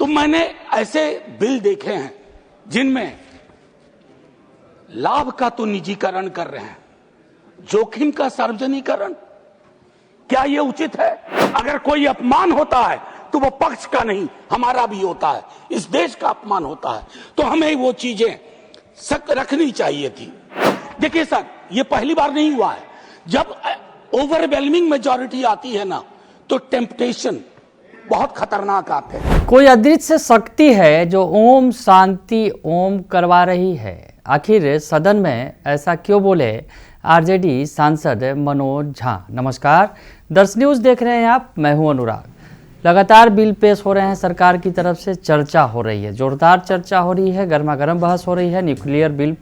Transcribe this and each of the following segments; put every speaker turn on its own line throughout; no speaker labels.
मैंने ऐसे बिल देखे हैं जिनमें लाभ का तो निजीकरण कर रहे हैं, जोखिम का सार्वजनिकरण। क्या यह उचित है? अगर कोई अपमान होता है तो वो पक्ष का नहीं, हमारा भी होता है, इस देश का अपमान होता है, तो हमें वो चीजें रखनी चाहिए थी। देखिए सर, ये पहली बार नहीं हुआ है। जब ओवरवेलमिंग मेजॉरिटी आती है ना, तो टेम्पटेशन बहुत खतरनाक आते हैं।
कोई अदृश्य शक्ति है जो ओम शांति ओम करवा रही है। आखिर सदन में ऐसा क्यों बोले आरजेडी सांसद मनोज झा। नमस्कार, दर्श न्यूज़ देख रहे हैं आप, मैं हूं अनुराग। लगातार बिल पेश हो रहे हैं, सरकार की तरफ से चर्चा हो रही है, जोरदार चर्चा हो रही है, गर्मा गर्म बहस हो रही है। न्यूक्लियर बिल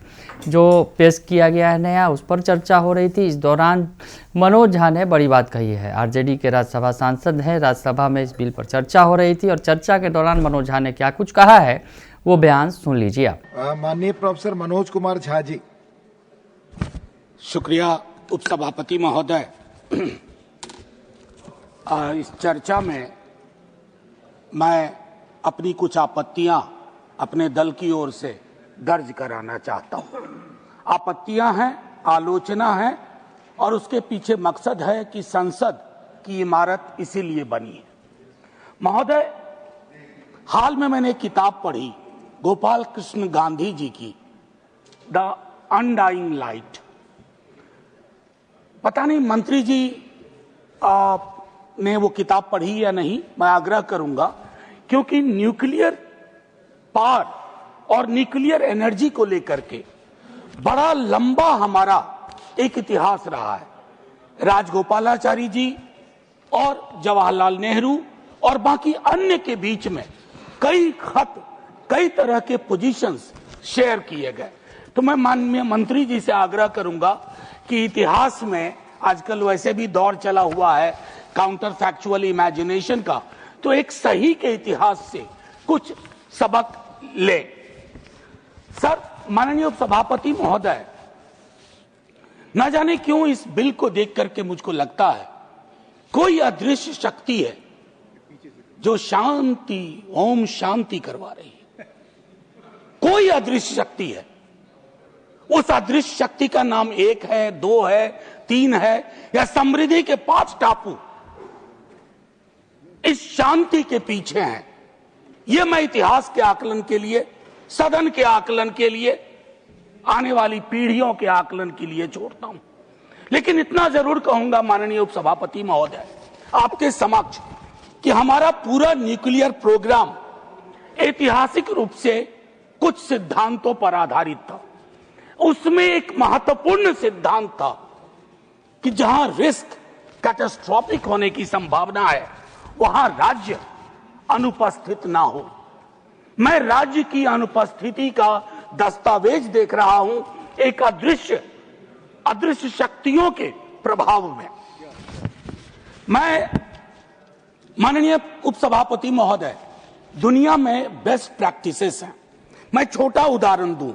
जो पेश किया गया है नया, उस पर चर्चा हो रही थी। इस दौरान मनोज झा ने बड़ी बात कही है। आरजेडी के राज्यसभा सांसद हैं, राज्यसभा में इस बिल पर चर्चा हो रही थी और चर्चा के दौरान मनोज झा ने क्या कुछ कहा है वो बयान सुन लीजिए आप।
माननीय प्रोफेसर मनोज कुमार झा जी।
शुक्रिया उपसभापति महोदय। इस चर्चा में मैं अपनी कुछ आपत्तियां अपने दल की ओर से दर्ज कराना चाहता हूं। आपत्तियां हैं, आलोचना है और उसके पीछे मकसद है कि संसद की इमारत इसीलिए बनी है। महोदय, हाल में मैंने एक किताब पढ़ी गोपाल कृष्ण गांधी जी की, द अनडाइंग लाइट। पता नहीं मंत्री जी ने वो किताब पढ़ी या नहीं, मैं आग्रह करूंगा, क्योंकि न्यूक्लियर पावर और न्यूक्लियर एनर्जी को लेकर के बड़ा लंबा हमारा एक इतिहास रहा है। राजगोपालाचारी जी और जवाहरलाल नेहरू और बाकी अन्य के बीच में कई खत, कई तरह के पोजीशंस शेयर किए गए। तो मैं माननीय मंत्री जी से आग्रह करूंगा कि इतिहास में आजकल वैसे भी दौर चला हुआ है काउंटर फैक्चुअल इमेजिनेशन का, तो एक सही के इतिहास से कुछ सबक ले। सर, माननीय उपसभापति महोदय, न जाने क्यों इस बिल को देख करके मुझको लगता है कोई अदृश्य शक्ति है जो शांति ओम शांति करवा रही है। कोई अदृश्य शक्ति है। उस अदृश्य शक्ति का नाम 1 है, 2 है, 3 है या समृद्धि के 5 टापू इस शांति के पीछे हैं। यह मैं इतिहास के आकलन के लिए, सदन के आकलन के लिए, आने वाली पीढ़ियों के आकलन के लिए छोड़ता हूं। लेकिन इतना जरूर कहूंगा माननीय उपसभापति महोदय आपके समक्ष कि हमारा पूरा न्यूक्लियर प्रोग्राम ऐतिहासिक रूप से कुछ सिद्धांतों पर आधारित था। उसमें एक महत्वपूर्ण सिद्धांत था कि जहां रिस्क कैटास्ट्रोफिक होने की संभावना है वहां राज्य अनुपस्थित ना हो। मैं राज्य की अनुपस्थिति का दस्तावेज देख रहा हूं एक अदृश्य शक्तियों के प्रभाव में। मैं माननीय उपसभापति महोदय, दुनिया में बेस्ट प्रैक्टिसेस हैं। मैं छोटा उदाहरण दूं,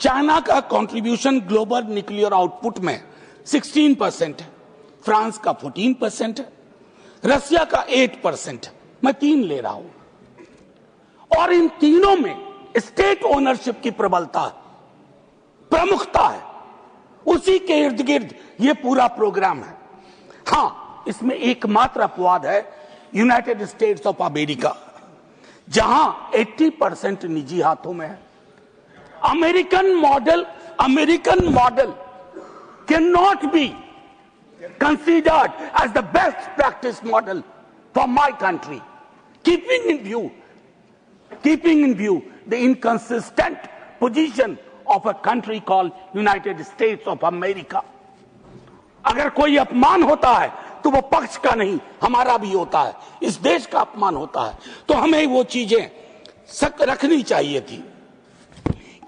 चाइना का कंट्रीब्यूशन ग्लोबल न्यूक्लियर आउटपुट में 16% है, फ्रांस का 14% है, रसिया का 8% है। मैं 3 ले रहा हूं और इन तीनों में स्टेट ओनरशिप की प्रबलता है, प्रमुखता है। उसी के इर्द गिर्द ये पूरा प्रोग्राम है। हां, इसमें एकमात्र अपवाद है यूनाइटेड स्टेट्स ऑफ अमेरिका, जहां 80% निजी हाथों में है। American model can not be considered as the best practice model for my country, keeping in view the inconsistent position of a country called United States of America. अगर कोई अपमान होता है तो वो पक्ष का नहीं, हमारा भी होता है, इस देश का अपमान होता है, तो हमें वो चीजें रखनी चाहिए थी।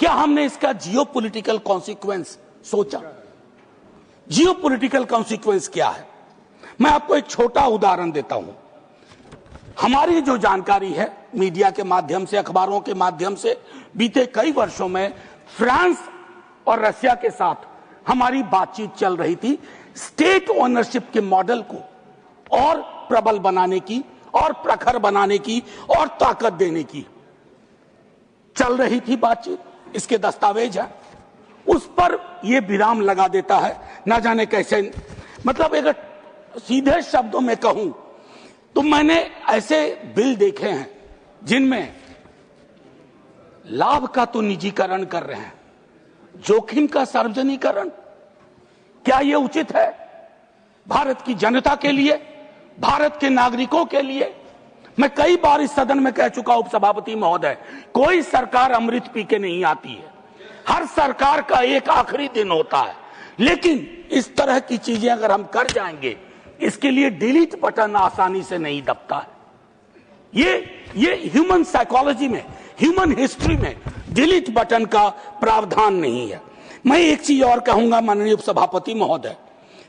क्या हमने इसका जियोपॉलिटिकल कॉन्सिक्वेंस सोचा? जियोपॉलिटिकल कॉन्सिक्वेंस क्या है? मैं आपको एक छोटा उदाहरण देता हूं। हमारी जो जानकारी है मीडिया के माध्यम से, अखबारों के माध्यम से, बीते कई वर्षों में फ्रांस और रशिया के साथ हमारी बातचीत चल रही थी स्टेट ओनरशिप के मॉडल को और प्रबल बनाने की और प्रखर बनाने की और ताकत देने की चल रही थी बातचीत, इसके दस्तावेज है, उस पर यह विराम लगा देता है। ना जाने कैसे, मतलब अगर सीधे शब्दों में कहूं तो मैंने ऐसे बिल देखे हैं जिनमें लाभ का तो निजीकरण कर रहे हैं, जोखिम का सार्वजनिकरण। क्या यह उचित है भारत की जनता के लिए, भारत के नागरिकों के लिए? मैं कई बार इस सदन में कह चुका, उपसभापति महोदय, कोई सरकार अमृत पी के नहीं आती है, हर सरकार का एक आखिरी दिन होता है। लेकिन इस तरह की चीजें अगर हम कर जाएंगे, इसके लिए डिलीट बटन आसानी से नहीं दबता है। ये ह्यूमन साइकोलॉजी में, ह्यूमन हिस्ट्री में डिलीट बटन का प्रावधान नहीं है। मैं एक चीज और कहूंगा माननीय उपसभापति महोदय,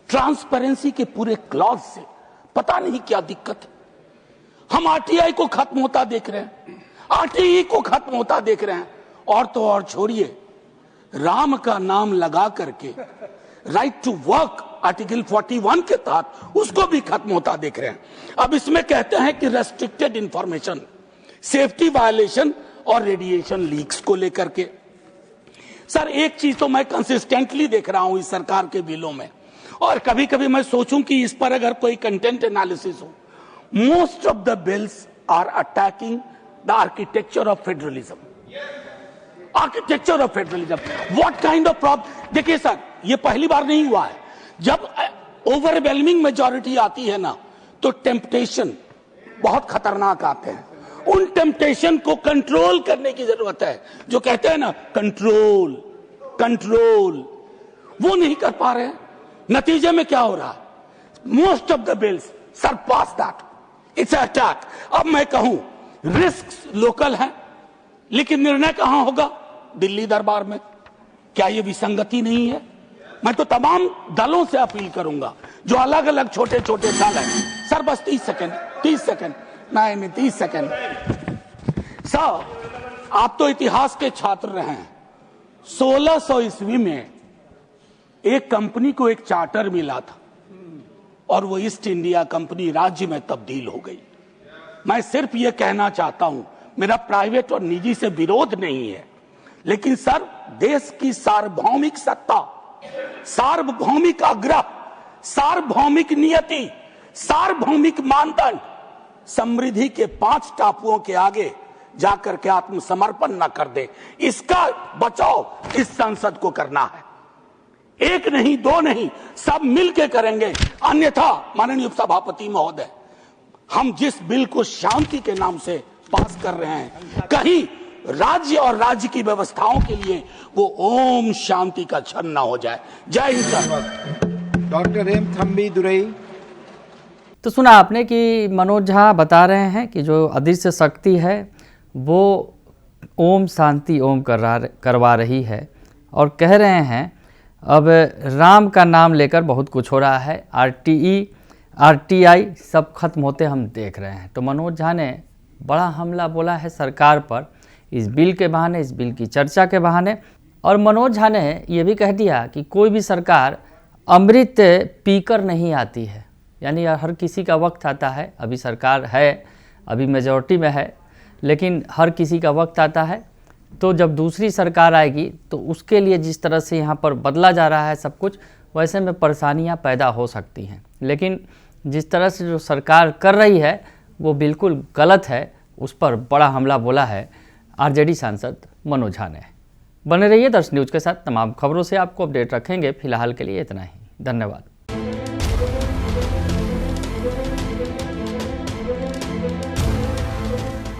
ट्रांसपेरेंसी के पूरे क्लॉज से पता नहीं क्या दिक्कत है। हम आरटीआई को खत्म होता देख रहे हैं, आरटीई को खत्म होता देख रहे हैं, और तो और छोड़िए, राम का नाम लगा करके राइट टू वर्क आर्टिकल 41 के तहत उसको भी खत्म होता देख रहे हैं। अब इसमें कहते हैं कि रेस्ट्रिक्टेड इंफॉर्मेशन, सेफ्टी वायलेशन और रेडिएशन लीक्स को लेकर के। सर एक चीज तो मैं कंसिस्टेंटली देख रहा हूं इस सरकार के बिलों में, और कभी कभी मैं सोचूं कि इस पर अगर कोई कंटेंट एनालिसिस हो, most of the bills are attacking the architecture of federalism. Architecture of federalism, what kind of problem. देखिए सर, ये पहली बार नहीं हुआ है। जब ओवरवेलमिंग मेजॉरिटी आती है ना, तो टेम्पटेशन बहुत खतरनाक आते हैं। उन टेम्पटेशन को कंट्रोल करने की जरूरत है। जो कहते हैं ना कंट्रोल कंट्रोल, वो नहीं कर पा रहे हैं। नतीजे में क्या हो रहा है? Most of the bills surpass that, it's attack. अब मैं कहूं रिस्क लोकल है, लेकिन निर्णय कहां होगा? दिल्ली दरबार में। क्या यह विसंगति नहीं है? मैं तो तमाम दलों से अपील करूंगा जो अलग अलग छोटे छोटे दल हैं। सर बस 30 सेकंड, 30 सेकंड, नहीं 30 सेकंड। सर आप तो इतिहास के छात्र रहे हैं। 1600 ईस्वी में एक कंपनी को एक चार्टर मिला था और वो ईस्ट इंडिया कंपनी राज्य में तब्दील हो गई। मैं सिर्फ ये कहना चाहता हूं, मेरा प्राइवेट और निजी से विरोध नहीं है, लेकिन सर देश की सार्वभौमिक सत्ता, सार्वभौमिक आग्रह, सार्वभौमिक नियति, सार्वभौमिक मानदंड समृद्धि के 5 टापुओं के आगे जाकर के आत्मसमर्पण न कर दे, इसका बचाव इस संसद को करना है। एक नहीं, दो नहीं, सब मिलकर करेंगे। अन्यथा माननीय उपसभापति महोदय, हम जिस बिल को शांति के नाम से पास कर रहे हैं, कहीं राज्य और राज्य की व्यवस्थाओं के लिए वो ओम शांति का क्षण न हो जाए। Jai Hind sir.
Doctor M Thambidurai.
तो सुना आपने कि मनोज झा बता रहे हैं कि जो अदृश्य शक्ति है वो ओम शांति ओम करवा रही है, और कह रहे हैं अब राम का नाम लेकर बहुत कुछ हो रहा है। आरटीआई सब खत्म होते हम देख रहे हैं। तो मनोज झा ने बड़ा हमला बोला है सरकार पर इस बिल के बहाने, इस बिल की चर्चा के बहाने। और मनोज झा ने यह भी कह दिया कि कोई भी सरकार अमृत पीकर नहीं आती है, यानी हर किसी का वक्त आता है। अभी सरकार है, अभी मेजॉरिटी में है, लेकिन हर किसी का वक्त आता है। तो जब दूसरी सरकार आएगी तो उसके लिए जिस तरह से यहाँ पर बदला जा रहा है सब कुछ, वैसे में परेशानियाँ पैदा हो सकती हैं। लेकिन जिस तरह से जो सरकार कर रही है वो बिल्कुल गलत है, उस पर बड़ा हमला बोला है आरजेडी सांसद मनोज झा ने। बने रहिए दर्शन न्यूज़ के साथ, तमाम खबरों से आपको अपडेट रखेंगे। फिलहाल के लिए इतना ही, धन्यवाद।